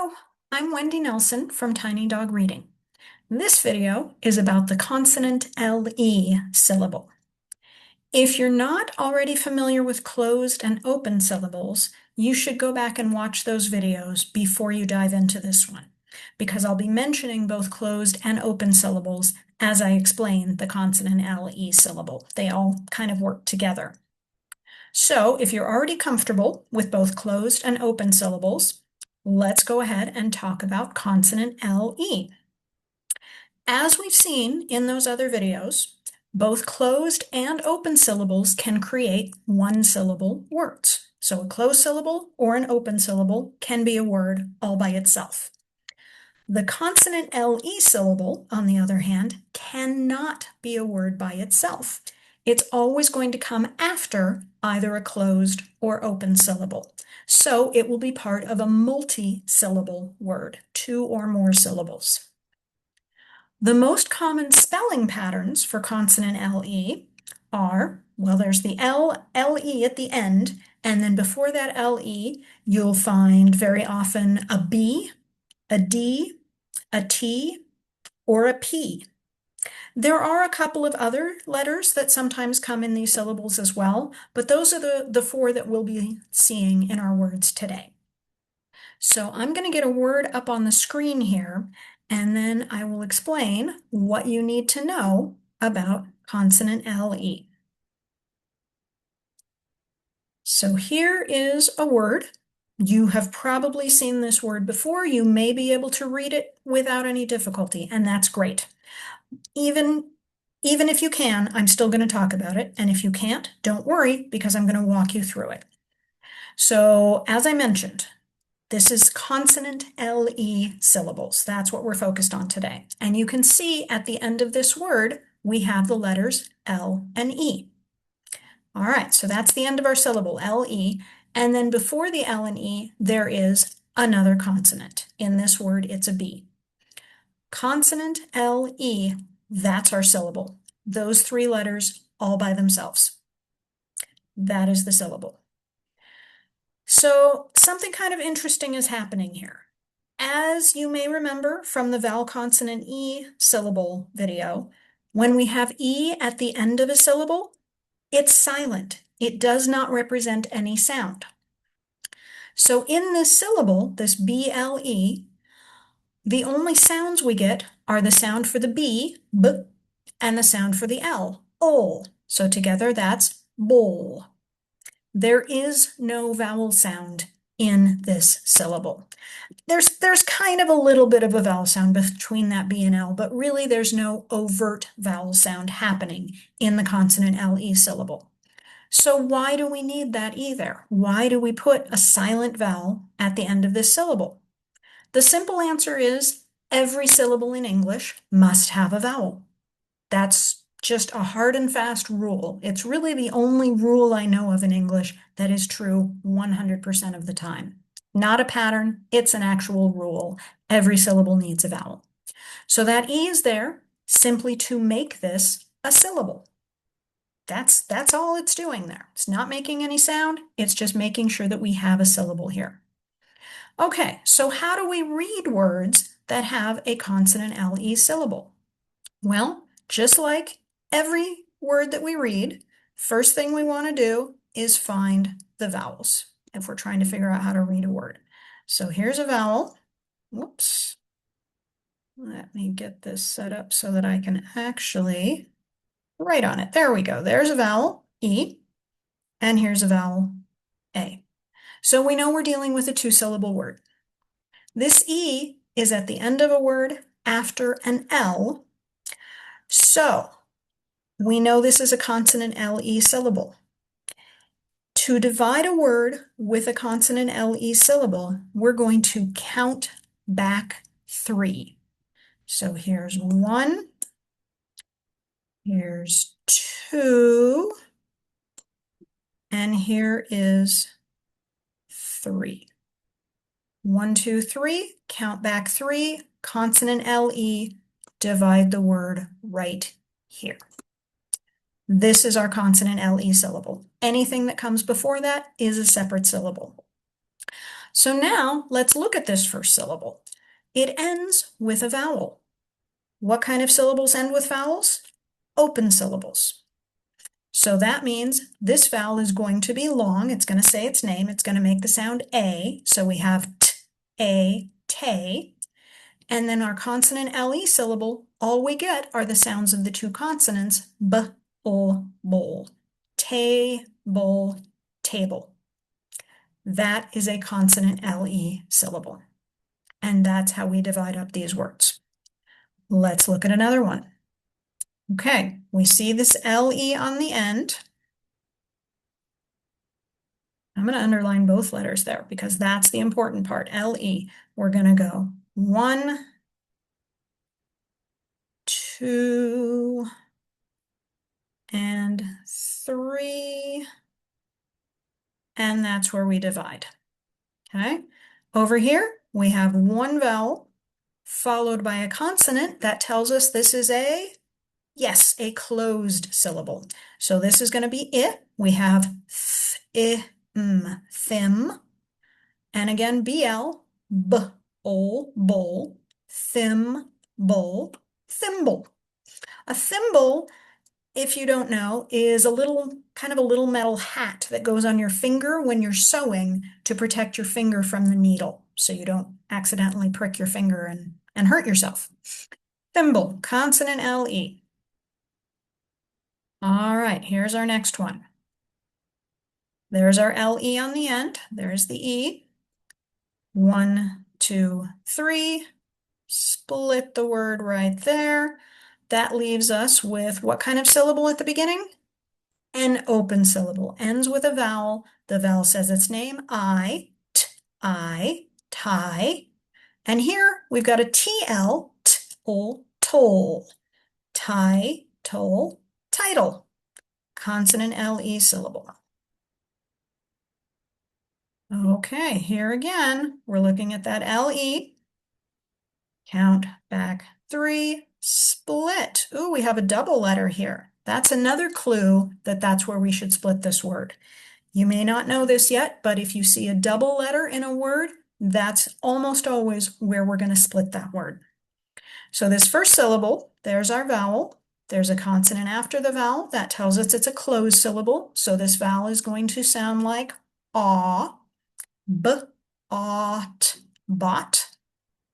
Hello, I'm Wendy Nelson from Tiny Dog Reading. This video is about the consonant LE syllable. If you're not already familiar with closed and open syllables, you should go back and watch those videos before you dive into this one, because I'll be mentioning both closed and open syllables as I explain the consonant LE syllable. They all kind of work together. So if you're already comfortable with both closed and open syllables, let's go ahead and talk about consonant LE. As we've seen in those other videos, both closed and open syllables can create one-syllable words. So a closed syllable or an open syllable can be a word all by itself. The consonant LE syllable, on the other hand, cannot be a word by itself. It's always going to come after either a closed or open syllable. So it will be part of a multi-syllable word, 2 or more syllables. The most common spelling patterns for consonant LE are, well, there's the LE at the end, and then before that LE, you'll find very often a B, a D, a T, or a P. There are a couple of other letters that sometimes come in these syllables as well, but those are the 4 that we'll be seeing in our words today. So I'm going to get a word up on the screen here, and then I will explain what you need to know about consonant LE. So here is a word. You have probably seen this word before. You may be able to read it without any difficulty, and that's great. Even if you can, I'm still going to talk about it, and if you can't, don't worry, because I'm going to walk you through it. So as I mentioned, this is consonant LE syllables. That's what we're focused on today. And you can see at the end of this word, we have the letters L and E. All right, so that's the end of our syllable, LE. And then before the L and E, there is another consonant. In this word, it's a B. Consonant LE, that's our syllable. Those 3 letters all by themselves. That is the syllable. So something kind of interesting is happening here. As you may remember from the vowel consonant E syllable video, when we have E at the end of a syllable, it's silent. It does not represent any sound. So in this syllable, this BLE, the only sounds we get are the sound for the B, and the sound for the L, ol. So together that's bowl. There is no vowel sound in this syllable. There's kind of a little bit of a vowel sound between that B and L, but really there's no overt vowel sound happening in the consonant LE syllable. So why do we need that either? Why do we put a silent vowel at the end of this syllable? The simple answer is every syllable in English must have a vowel. That's just a hard and fast rule. It's really the only rule I know of in English that is true 100% of the time. Not a pattern, it's an actual rule. Every syllable needs a vowel. So that E is there simply to make this a syllable. That's all it's doing there. It's not making any sound, it's just making sure that we have a syllable here. Okay, so how do we read words that have a consonant LE syllable? Well, just like every word that we read, first thing we want to do is find the vowels if we're trying to figure out how to read a word. So here's a vowel. Whoops. Let me get this set up so that I can actually write on it. There we go. There's a vowel, E, and here's a vowel, A. So we know we're dealing with a 2-syllable word. This E is at the end of a word after an L. So we know this is a consonant LE syllable. To divide a word with a consonant LE syllable, we're going to count back 3. So here's 1, here's 2, and here is 3. 1, 2, 3, count back 3, consonant LE, divide the word right here. This is our consonant LE syllable. Anything that comes before that is a separate syllable. So now let's look at this first syllable. It ends with a vowel. What kind of syllables end with vowels? Open syllables. So that means this vowel is going to be long. It's going to say its name. It's going to make the sound A. So we have t, a, tay. And then our consonant LE syllable, all we get are the sounds of the two consonants, b, ol, bol. Table, table. That is a consonant LE syllable. And that's how we divide up these words. Let's look at another one. Okay, we see this LE on the end. I'm going to underline both letters there because that's the important part, LE. We're going to go 1, 2, and 3, and that's where we divide. Okay, over here we have one vowel followed by a consonant that tells us this is a, yes, a closed syllable. So this is going to be I. We have th, I, m, thim. And again, BL, b, ol, bol, thim, bowl, thimble. A thimble, if you don't know, is a little, kind of a little metal hat that goes on your finger when you're sewing to protect your finger from the needle, so you don't accidentally prick your finger and hurt yourself. Thimble, consonant LE. All right, here's our next one. There's our LE on the end. There's the E. 1, 2, 3. Split the word right there. That leaves us with what kind of syllable at the beginning? An open syllable. Ends with a vowel. The vowel says its name. I, t, I, tie. And here we've got a TL, t-ol, toll. Tie, toll, title. Consonant LE syllable. Okay, here again, we're looking at that LE. Count back 3, split. Ooh, we have a double letter here. That's another clue that that's where we should split this word. You may not know this yet, but if you see a double letter in a word, that's almost always where we're going to split that word. So this first syllable, there's our vowel. There's a consonant after the vowel. That tells us it's a closed syllable. So this vowel is going to sound like aw, b, ought, bot,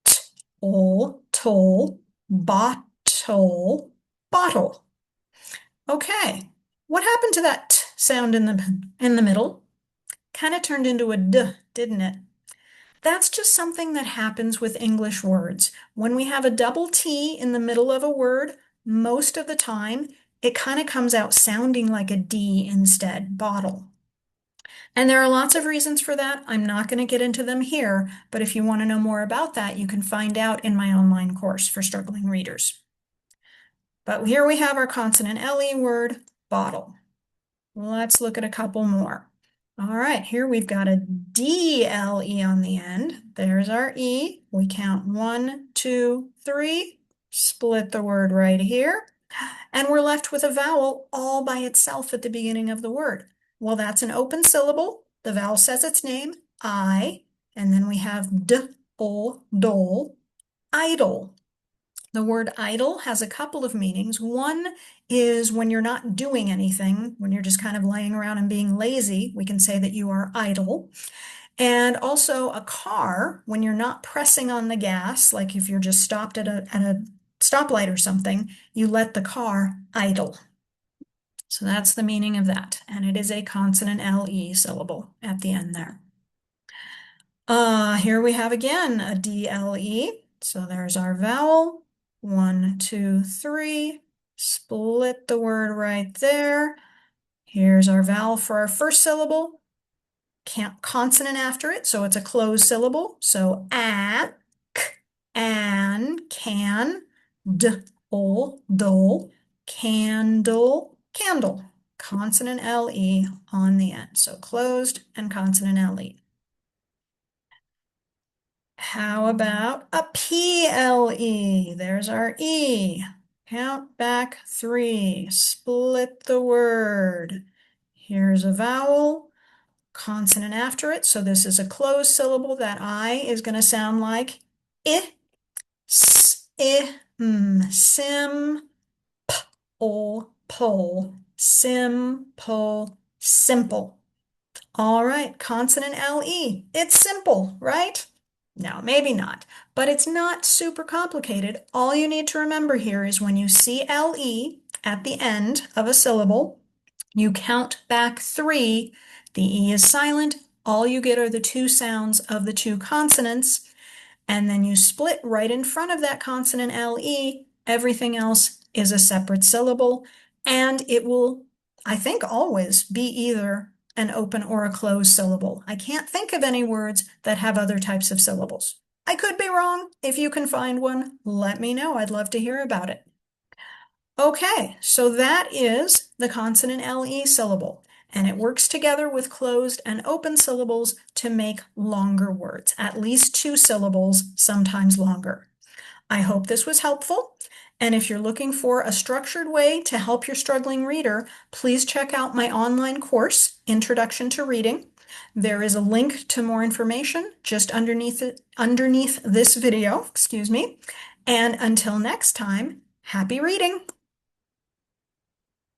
t, ol, toll, bottle, bottle. Okay, what happened to that t sound in the middle? Kind of turned into a d, didn't it? That's just something that happens with English words. When we have a double T in the middle of a word, most of the time, it kind of comes out sounding like a D instead, bottle. And there are lots of reasons for that. I'm not going to get into them here, but if you want to know more about that, you can find out in my online course for struggling readers. But here we have our consonant LE word, bottle. Let's look at a couple more. All right, here we've got a DLE on the end. There's our E. We count 1, 2, 3, split the word right here. And we're left with a vowel all by itself at the beginning of the word. Well, that's an open syllable. The vowel says its name, I, and then we have d, ol, dole, idle. The word idle has a couple of meanings. One is when you're not doing anything, when you're just kind of laying around and being lazy, we can say that you are idle. And also a car, when you're not pressing on the gas, like if you're just stopped at a stoplight or something, you let the car idle. So that's the meaning of that. And it is a consonant LE syllable at the end there. Here we have again a DLE. So there's our vowel. 1, 2, 3. Split the word right there. Here's our vowel for our first syllable. Consonant after it, so it's a closed syllable. So a, k, an, can, d, ol, dole, candle, candle. Consonant LE on the end. So closed and consonant LE. How about a PLE? There's our E. Count back 3. Split the word. Here's a vowel. consonant after it. So this is a closed syllable. That I is going to sound like I, s, I, m, sim, ol, pole, simple, simple. All right, consonant LE. It's simple, right? No, maybe not, but it's not super complicated. All you need to remember here is when you see LE at the end of a syllable, you count back 3. The E is silent. All you get are the 2 sounds of the 2 consonants, and then you split right in front of that consonant LE. Everything else is a separate syllable, and it will, I think, always be either an open or a closed syllable. I can't think of any words that have other types of syllables. I could be wrong. If you can find one, let me know. I'd love to hear about it. Okay, so that is the consonant LE syllable, and it works together with closed and open syllables to make longer words, at least 2 syllables, sometimes longer. I hope this was helpful, and if you're looking for a structured way to help your struggling reader, please check out my online course, Introduction to Reading. There is a link to more information just underneath this video, excuse me. And until next time, happy reading!